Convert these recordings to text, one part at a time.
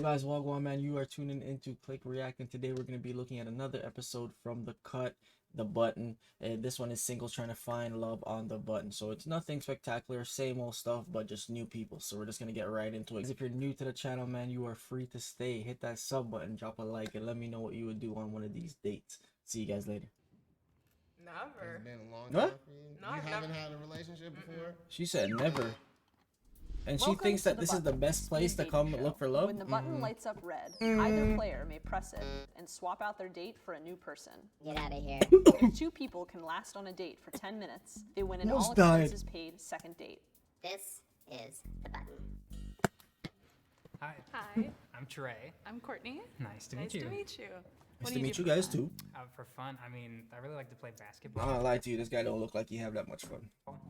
guys, Wagwan man, you are tuning into Click React, and today we're going to be looking at another episode from The Cut, The Button. And this one is singles trying to find love on the button. So it's nothing spectacular, same old stuff, but just new people. So we're just going to get right into it. If you're new to the channel, man, you are free to stay. Hit that sub button, drop a like, and let me know what you would do on one of these dates. See you guys later. Never. It's been a long What? time for you? No, You I've haven't never- had a relationship before? She said never. And she Welcome thinks to that The this is the Button, best place to speed come dating look show. for love. When the button lights up red, either player may press it and swap out their date for a new person. Get out of here. If two people can last on a date for 10 minutes, they win an Almost all died. expenses paid second date. This is the button. Hi, Hi, I'm Trey. I'm Courtney. Nice to Nice meet you. to meet you. Nice What do to you meet do you for guys fun? too. For fun, I mean, I really like to play I'm basketball. not gonna lie to you, this guy don't look like he have that much fun.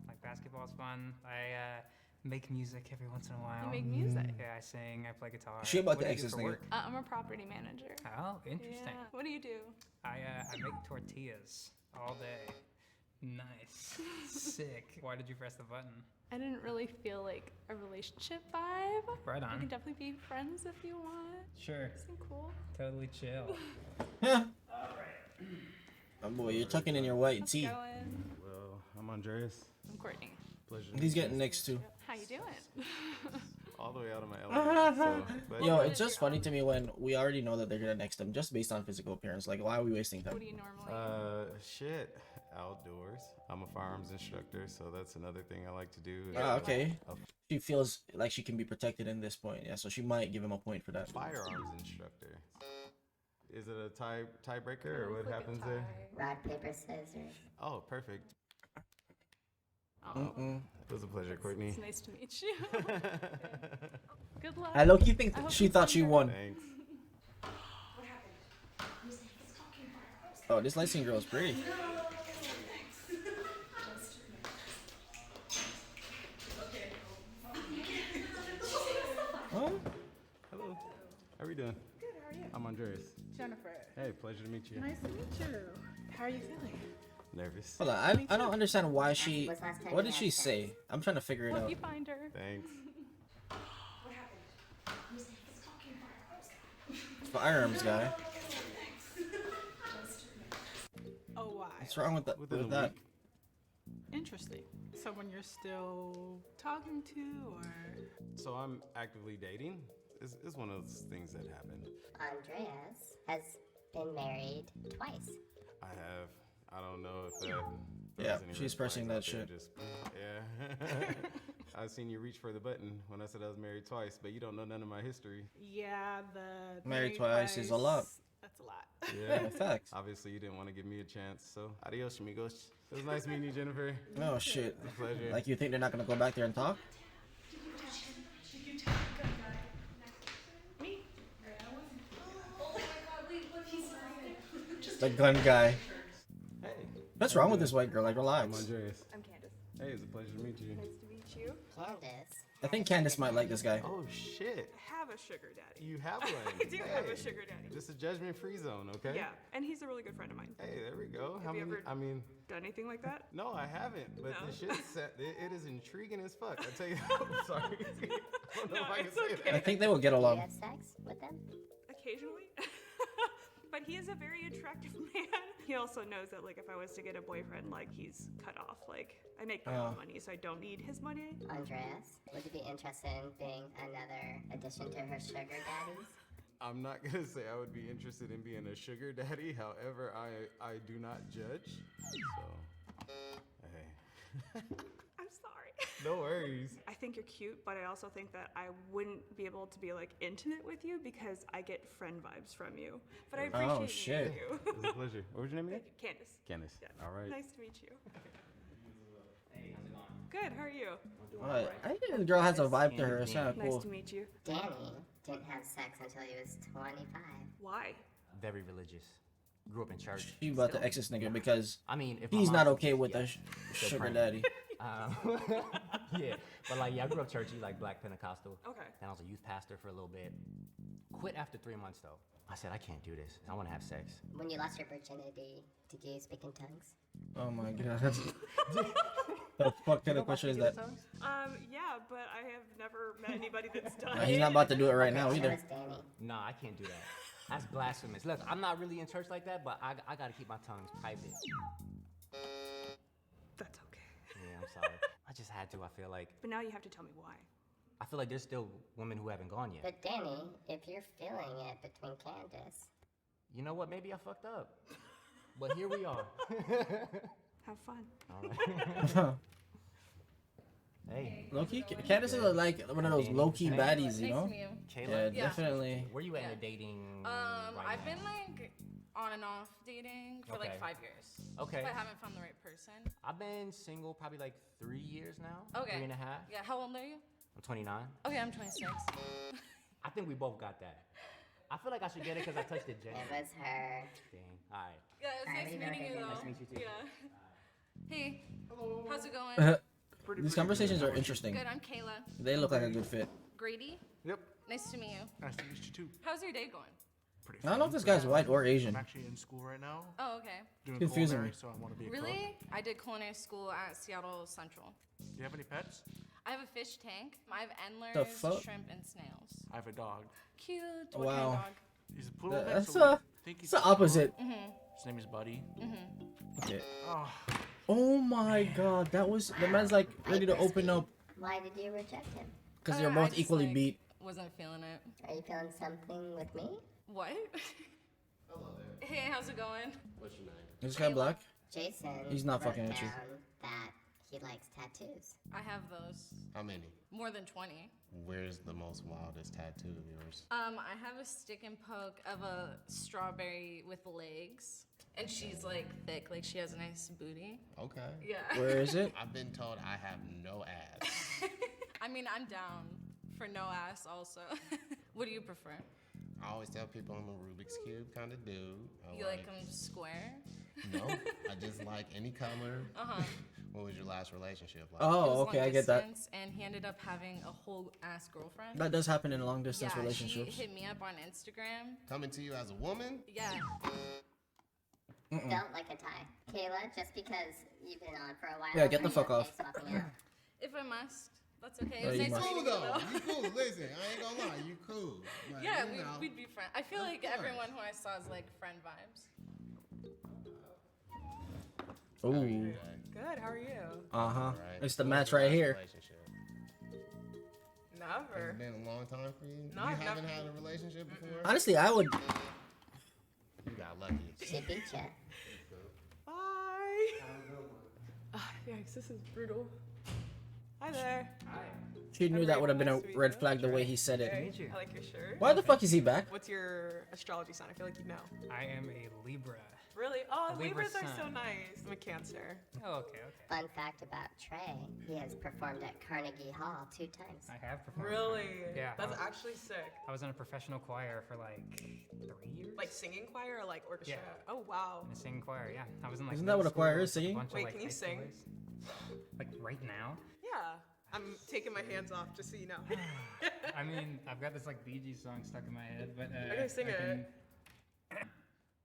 Like basketball's fun. I make music every once in a while. You make music. Yeah, I sing. I play guitar. She about What to do you do exit for nigga. work? I'm a property manager. Oh, interesting. Yeah. What do you do? I make tortillas all day. Nice. Sick. Why did you press the button? I didn't really feel like a relationship vibe. Right We on. can definitely be friends if you want. Sure. Seem cool. Totally chill. Yeah. Oh boy, you're tucking in your white How's it tee. going? Well, I'm Andreas. I'm Courtney. Pleasure. He's getting next to. How you doing? all the way out of my element. So, but Yo, it's just funny to me when we already know that they're gonna next him just based on physical appearance. Like, why are we wasting What time? do you normally? shit, outdoors. I'm a firearms instructor, so that's another thing I like to do. Ah, okay. A She feels like she can be protected in this point. Yeah, so she might give him a point for that. firearms instructor. Is it a tiebreaker or what Flip a happens tie. there? Rock, paper, scissors. Oh, perfect. Oh, Mm-mm. It was a pleasure, Courtney. it's nice to meet you. Good luck. I low-key think I hope she you thought find she her. won. Thanks. Oh, this light skin girl is pretty. Huh? Hello. How are you doing? Good, how are you? I'm Andreas. Jennifer. Hey, pleasure to meet you. Nice to meet you. How are you feeling? Nervous. Hold on, I don't understand why she. When's the last time What you did had she sex? say? I'm trying to figure it Hope out. you find her. Thanks. Firearms guy. Oh, why? What's wrong with that? Within With a that? week. Interesting. Someone you're still talking to, or So I'm actively dating. It's one of those things that happened. Andreas has been married twice. I have. I don't know if that. Yeah, throws any she's red pressing flags that out there, shit. Yeah. I've seen you reach for the button when I said I was married twice, but you don't know none of my history. yeah, the Married twice is a lot. That's a lot. Yeah. Facts. Obviously, you didn't want to give me a chance, so adios, amigos. It was nice meeting you, Jennifer. Oh shit. Pleasure. Like, you think they're not gonna go back there and talk? The gun guy. Hey. What's wrong with this white girl? Like, I'm relax. Andreas. I'm Candace. Hey, it's a pleasure to meet you. Nice to meet you. Candace. I think Candace might like this guy. Oh shit. I have a sugar daddy. You have one. I do have a Hey. sugar daddy. This is judgment-free zone, okay? Yeah, and he's a really good friend of mine. Hey, there we go. How you many? ever- I mean, Done anything like that? no, I haven't. But No. the shit it is intriguing as fuck. I tell you. I'm sorry. I don't know No, if I can it's say okay. I that. think they will get Do you along. have sex with them? Occasionally. But he is a very attractive man. He also knows that, like, if I was to get a boyfriend, like, he's cut off. Like, I make my own Oh. money, so I don't need his money. Andreas, would you be interested in being another addition to her sugar daddies? I'm not gonna say I would be interested in being a sugar daddy. However, I do not judge. So, hey, I'm sorry. no worries. I think you're cute, but I also think that I wouldn't be able to be, like, intimate with you because I get friend vibes from you. But I appreciate Oh, shit. meeting you. It was a pleasure. What was your name again? Candace. Candace. Yeah. All right. Nice to meet you. Good, how are you? Alright, I think the girl has a vibe to her. It's kind of Nice cool. to meet you. Danny didn't have sex until he was 25. Why? Very religious. Grew up in church. She about to X this nigga because I mean, if my he's mom- not okay with yeah, a still sugar praying. daddy. Yeah, but like, yeah, I grew up churchy, like Black Pentecostal. Okay. Then I was a youth pastor for a little bit. Quit after 3 months though. I said I can't do this. I want to have sex. When you lost your virginity, did you speak in tongues? Oh my god. The fuck kind of question is that? Yeah, but I have never met anybody that's done He's it. not about to do it right now Okay, either. so is Danny. Nah, I can't do that. That's blasphemous. Look, I'm not really in church like that, but I gotta keep my tongue private. That's okay. Yeah, I'm sorry. I just had to, I feel like. But now you have to tell me why. I feel like there's still women who haven't gone yet. But Danny, if you're feeling it between Candace, You know what? Maybe I fucked up. But here we are. Have fun. All right. Hey, Low-key, Candace is like one of those low-key baddies, you know? Kayla. Yeah, definitely. Where you at in the dating? right I've now? been like on and off dating for Okay. like 5 years. Okay. But I haven't found the right person. I've been single probably like 3 years now. Okay. 3.5. Yeah, how old are you? I'm 29. Okay, I'm 26. I think we both got that. I feel like I should get it because I touched it, Jen. it was her. Dang. All right. Yeah, it's nice Alright, meeting you though. Nice to meet you too. Yeah. Hey, how's it going? These conversations are interesting. Good, I'm Kayla. They look like a good fit. Grady, Yep. nice to meet you. Nice to meet you too. How's your day going? Pretty I don't know if fun. this guy's white or I'm Asian. actually in school right now. Oh, okay. Doing Confusing culinary, me. so I want to be a cook. Really? I did culinary school at Seattle Central. Do you have any pets? I have a fish tank. I have The endlers, fuck? shrimp, and snails. I have a dog. Cute. What Wow. kind of dog? He's a poodle mix, That's so we think it's he's the a dog. opposite. His name is Buddy. Okay. Oh, Oh my god, that was the man's like ready to open up Why did you reject him? because I you're don't know, I both just, equally like, beat. Wasn't feeling it. Are you feeling something with me? What? Hello there. Hey, how's it going? Is this guy black? Jason. He's not wrote fucking with you. down that he likes tattoos. I have those. how many? More than 20. Where's the most wildest tattoo of yours? I have a stick and poke of a strawberry with legs. And she's like thick, like she has a nice booty. Okay. Yeah. Where is it? I've been told I have no ass. I mean, I'm down for no ass also. What do you prefer? I always tell people I'm a Rubik's Cube kind of dude. I You like them square? No, I just like any color. Uh-huh. What was your last relationship like? It Oh, was okay, long I get that. distance, and he ended up having a whole ass girlfriend. That does happen in long distance yeah, relationships. she hit me up on Instagram. Coming to you as a woman? Yeah. Don't like a tie. Kayla, just because you've been on for a while. Yeah, get the are fuck you off. okay swapping out? If I must, that's okay. Yeah, It was you nice must. meeting Cool you though. though. You cool. Listen, I ain't gonna lie. You cool. Like, Yeah, you know. we'd be friends. I feel Of like course. everyone who I saw is like friend vibes. Ooh. Good, how are you? Uh huh. Right. It's the What was match your right last here. relationship? Never. It's been a long time for you? No, you I've haven't never- had a relationship before? Honestly, I would. You got lucky. She beat ya. Bye. Yikes, this is brutal. Hi there. She knew that would have been a red flag the way he said it. meet you. I like your shirt. Why the fuck is he back? What's your astrology sign? I feel like you know. I am a Libra. Really? Oh, A Libra Libras are so sun. nice. I'm a Cancer. Oh, okay. Fun fact about Trey, he has performed at Carnegie Hall 2 times. I have performed. Really? Yeah. That's I was, actually sick. I was in a professional choir for like 3 years. Like singing choir or like orchestra? Yeah. Oh, wow. In a singing choir, yeah. I was in like. Isn't that what a middle choir school is, singing? with a bunch of, Wait, like, can you high school sing? boys. Like right now? Yeah. I'm taking my hands off just so you know. I mean, I've got this like Bee Gees song stuck in my head, but Okay, sing I it. can-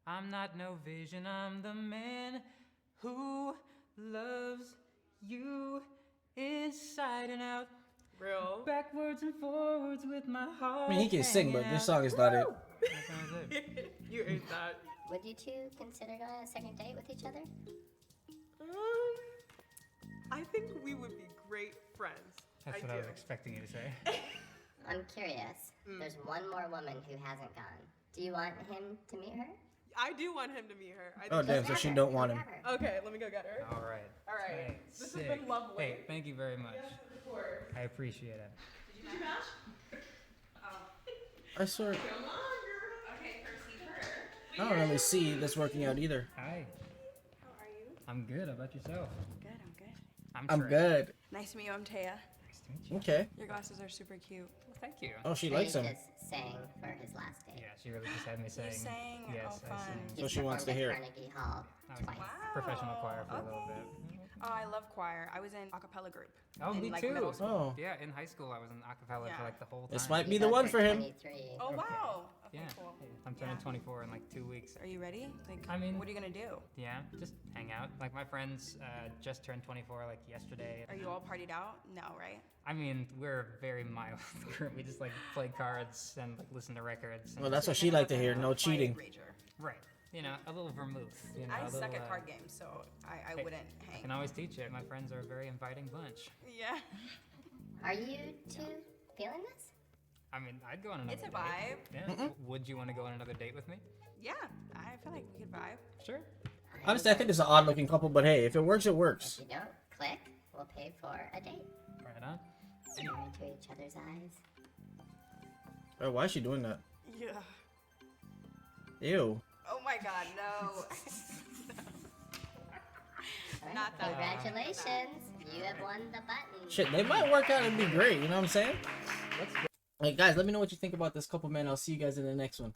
I'm not no vision, I'm the man who loves you inside and out, Real. backwards and forwards with my heart. I mean, he can sing, but hanging this out. song is not it. That sounds it. You ate that. Would you two consider going on a second date with each other? I think we would be great friends. That's I what I do. was expecting you to say. I'm curious. There's one more woman who hasn't gone. Do you want him to meet her? I do want him to meet her. I Oh think damn, so she don't want him. Grab her. Okay, let me go get her. All right. All right. Hey, This sick. has been lovely. Hey, thank you very much. I appreciate it. I swear, Come on, girl. Okay, first I don't really see this working out either. Hi. How are you? I'm good. How about yourself? Good, I'm good. I'm Trey. good. Nice to meet you. I'm Taya. Nice to meet you. Okay. Your glasses are super cute. Well, thank you. Oh, she Trey likes him. just sang for his last date. Yeah, she really just had me saying. sang? Yes, Oh, I fun. sing. So He's she wants to performed hear at it. Carnegie Hall I was twice. professional choir for a little Okay. bit. Oh, I love choir. I was in a cappella group. Oh, in, me like, too. middle school. Oh, Yeah, in high school I was in acapella Yeah. for like the whole time. this might He be the goes one for for him. 23. Oh, Okay. wow. Yeah. cool. I'm turning Yeah. 24 in like 2 weeks. Are you ready? Like, I mean- what are you gonna do? Yeah, just hang out. Like my friends just turned 24 like yesterday. Are you all partied out? No, right? I mean, we're a very mild group. We just like play cards and like listen to records. And Well, that's what she like to hear. No cheating. Rager. right. You know, a little vermouth. You know, I a suck little, at card games, so I hey, wouldn't I hang. can always teach it. My friends are a very inviting bunch. Yeah. Are you two feeling this? I mean, I'd go on another It's a date. vibe. Yeah. Would you want to go on another date with me? Yeah, I feel like we could vibe. Sure. Honestly, I think it's an odd looking couple, but hey, if it works, it If works. you don't click, we'll pay for a date. Right on. Stare into each other's eyes. Oh, why is she doing that? Yeah. Ew. Oh my god, no. Alright, Not that bad. Congratulations, you have won the button. Shit, they might work out and be great, you know what I'm saying? Hey guys, let me know what you think about this couple, man. I'll see you guys in the next one.